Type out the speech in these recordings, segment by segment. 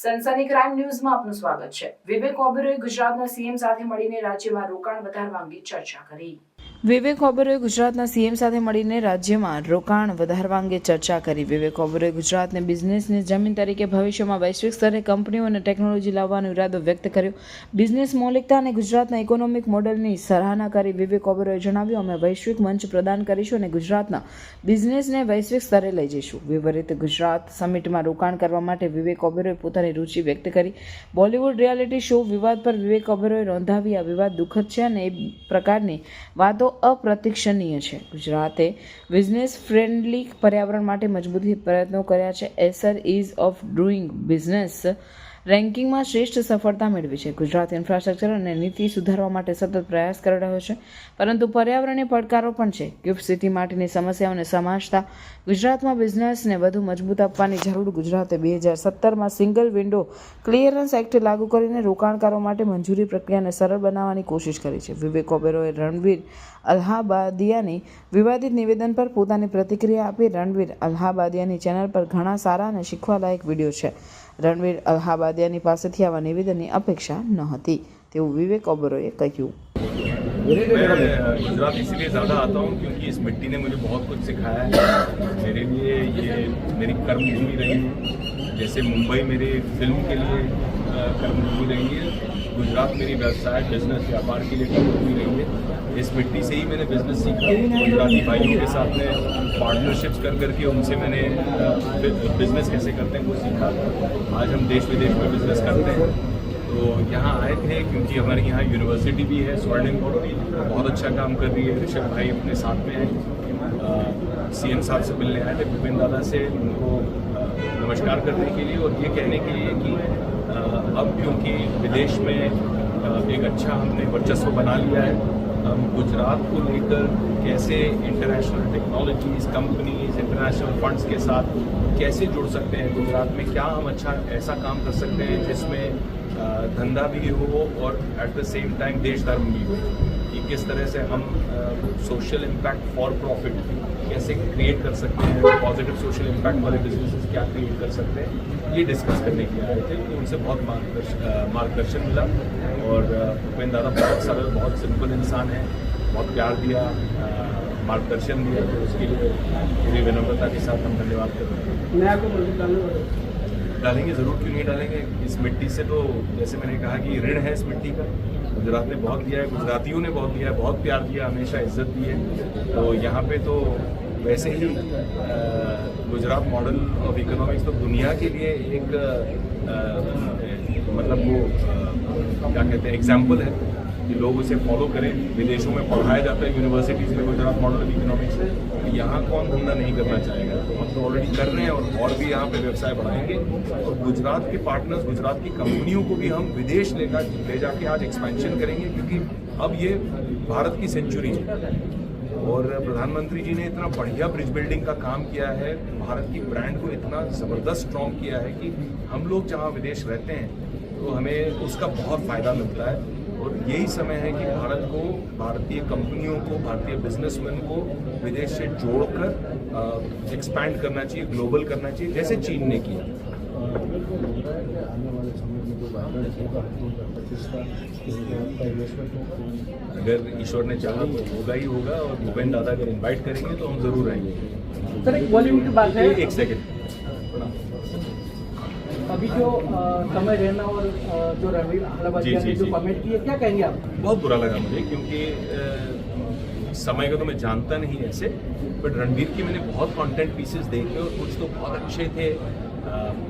સનસની crime ન્યૂઝમાં આપનું સ્વાગત છે। વિવેક ઓબેરોયે ગુજરાતના સીએમ સાથે મળીને રાજ્યમાં રોકાણ વધારવા અંગે ચર્ચા કરી। વિવેક ઓબેરોયે ગુજરાતના સીએમ સાથે મળીને રાજ્યમાં રોકાણ વધારવા અંગે ચર્ચા કરી। વિવેક ઓબેરોયે ગુજરાતને બિઝનેસની જમીન તરીકે ભવિષ્યમાં વૈશ્વિક સ્તરે કંપનીઓ અને ટેકનોલોજી લાવવાનો ઇરાદો વ્યક્ત કર્યો। બિઝનેસ મૌલિકતા અને ગુજરાતના ઇકોનોમિક મોડેલની સરાહના કરી વિવેક ઓબેરોયે જણાવ્યું, અમે વૈશ્વિક મંચ પ્રદાન કરીશું અને ગુજરાતના બિઝનેસને વૈશ્વિક સ્તરે લઈ જઈશું। વિપરીત ગુજરાત સમિટમાં રોકાણ કરવા માટે વિવેક ઓબેરોયે પોતાની રુચિ વ્યક્ત કરી। બોલિવૂડ રિયાલિટી શો વિવાદ પર વિવેક ઓબેરોયે નોંધાવી, આ વિવાદ દુઃખદ છે અને એ પ્રકારની વાતો અપ્રતિક્ષણીય છે। ગુજરાતે બિઝનેસ ફ્રેન્ડલી પર્યાવરણ માટે મજબૂતી પ્રયત્નો કર્યા છે। એસર ઇઝ ઓફ ડુઇંગ બિઝનેસ રેન્કિંગમાં શ્રેષ્ઠ સફળતા મેળવી છે। ગુજરાત ઇન્ફ્રાસ્ટ્રક્ચર અને નીતિ સુધારવા માટે સતત પ્રયાસ કરી રહ્યો છે, પરંતુ પર્યાવરણીય પડકારો પણ છે। ગિફ્ટ સિટી માટેની સમસ્યાઓને સમાજતા ગુજરાતમાં બિઝનેસને વધુ મજબૂત આપવાની જરૂર। ગુજરાતે 2017માં સિંગલ વિન્ડો ક્લિયરન્સ એક્ટ લાગુ કરીને રોકાણકારો માટે મંજૂરી પ્રક્રિયાને સરળ બનાવવાની કોશિશ કરી છે। વિવેક ઓબેરોયે રણવીર અલ્હાબાદિયાની વિવાદિત નિવેદન પર પોતાની પ્રતિક્રિયા આપી। રણવીર અલ્હાબાદિયાની ચેનલ પર ઘણા સારા અને શીખવાલાયક વિડીયો છે। રણવીર અલ્હાબાદિયાની પાસેથી આવા નિવેદનની અपेक्षा ન હતી તેવું વિવેક ઓબેરોયે કહ્યું। मैं गुजरात इसीलिए ज़्यादा आता हूँ क्योंकि इस मिट्टी ने मुझे बहुत कुछ सिखाया है। मेरे लिए ये मेरी कर्मभूमि रही है, जैसे मुंबई मेरी फिल्म के लिए कर्मभूमि रही है, गुजरात मेरी व्यवसाय बिजनेस व्यापार के लिए कर्मभूमि रही है। इस मिट्टी से ही मैंने बिजनेस सीखा। गुजराती भाइयों के साथ में पार्टनरशिप्स कर करके उनसे मैंने बिजनेस कैसे करते हैं वो सीखा। आज हम देश विदेश में बिजनेस करते हैं। तो यहाँ आए थे क्योंकि हमारे यहाँ यूनिवर्सिटी भी है, स्वर्णिम बहुत अच्छा काम कर रही है। ऋषभ भाई अपने साथ में हैं, सीएम साहब से मिलने आए थे, भूपेंद्र दादा से उनको नमस्कार करने के लिए और ये कहने के लिए कि अब क्योंकि विदेश में एक अच्छा हमने वर्चस्व बना लिया है, हम गुजरात को लेकर कैसे international technologies companies international funds के साथ कैसे जुड़ सकते हैं, गुजरात में क्या हम अच्छा ऐसा काम कर सकते हैं जिसमें धंधा भी हो और एट द सेम टाइम देश धर्म भी हो, कि किस तरह से हम सोशल इम्पैक्ट फॉर प्रॉफिट कैसे क्रिएट कर सकते हैं, पॉजिटिव सोशल इम्पैक्ट वाले बिजनेसेस क्या क्रिएट कर सकते हैं, ये डिस्कस करने के लिए आए थे। तो उनसे बहुत मार्गदर्शन मिला और भूपेंद्र दादा बहुत सरल बहुत सिंपल इंसान है, बहुत प्यार दिया, मार्गदर्शन दिया, तो उसके लिए पूरी विनम्रता के साथ हम धन्यवाद करते हैं। मैं आपको डालेंगे ज़रूर, क्यों नहीं डालेंगे। इस मिट्टी से तो जैसे मैंने कहा कि ऋण है इस मिट्टी का, गुजरात ने बहुत दिया है, गुजरातियों ने बहुत दिया है, बहुत प्यार दिया, हमेशा इज्जत दी है। तो यहाँ पे तो वैसे ही गुजरात मॉडल ऑफ इकोनॉमिक्स तो दुनिया के लिए एक मतलब वो क्या कहते हैं एग्जाम्पल है कि लोग उसे फॉलो करें। विदेशों में पढ़ाया जाता है यूनिवर्सिटीज़ में गुजरात मॉडल ऑफ इकोनॉमिक्स है, तो यहाँ कौन धंधा नहीं करना चाहेगा। तो हम तो ऑलरेडी कर रहे हैं और भी यहाँ पे व्यवसाय बढ़ाएंगे और गुजरात के पार्टनर्स गुजरात की कंपनियों को भी हम विदेश ले जाके आज एक्सपेंशन करेंगे, क्योंकि अब ये भारत की सेंचुरी है और प्रधानमंत्री जी ने इतना बढ़िया ब्रिज बिल्डिंग का काम किया है, भारत की ब्रांड को इतना ज़बरदस्त स्ट्रॉन्ग किया है कि हम लोग जहाँ विदेश रहते हैं तो हमें उसका बहुत फ़ायदा मिलता है। और यही समय है कि भारत को, भारतीय कंपनियों को, भारतीय बिजनेसमैन को विदेश से जोड़कर एक्सपैंड करना चाहिए, ग्लोबल करना चाहिए, जैसे चीन ने किया। अगर ईश्वर ने चाहा तो होगा ही होगा, और भूपेंद्र दादा अगर इनवाइट करेंगे तो हम ज़रूर आएंगे। सर एक बॉलीवुड की बात है, एक सेकेंड। अभी जो समय रहना और जो रणवीर अल्हाबादिया ने जो कमेंट किए, क्या कहेंगे आप? बहुत बुरा लगा मुझे, क्योंकि समय को तो मैं जानता नहीं ऐसे, बट रणवीर की मैंने बहुत कंटेंट पीसेस देखे और कुछ तो बहुत अच्छे थे।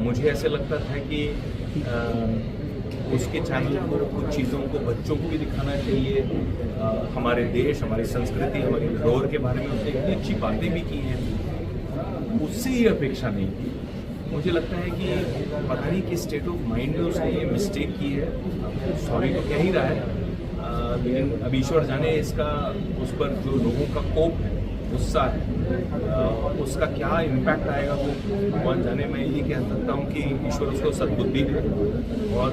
मुझे ऐसे लगता था कि उसके चैनल को कुछ चीज़ों को बच्चों को भी दिखाना चाहिए। हमारे देश, हमारी संस्कृति, हमारी धरोहर के बारे में उसने इतनी अच्छी बातें भी की हैं, उससे ये अपेक्षा नहीं थी। मुझे लगता है कि पता नहीं किस स्टेट ऑफ माइंड में उसने ये मिस्टेक की है। सॉरी तो कह ही रहा है, लेकिन अब ईश्वर जाने इसका उस पर जो लोगों का कोप है, गुस्सा है, उसका क्या इम्पैक्ट आएगा वो भगवान जाने। मैं ये कह सकता हूँ कि ईश्वर उसको सद्बुद्धि दे और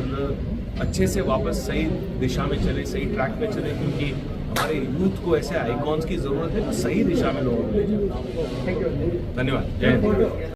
अच्छे से वापस सही दिशा में चले, सही ट्रैक में चले, क्योंकि हमारे यूथ को ऐसे आइकॉन्स की ज़रूरत है जो सही दिशा में लोगों को ले जाए। धन्यवाद। जय हिंद।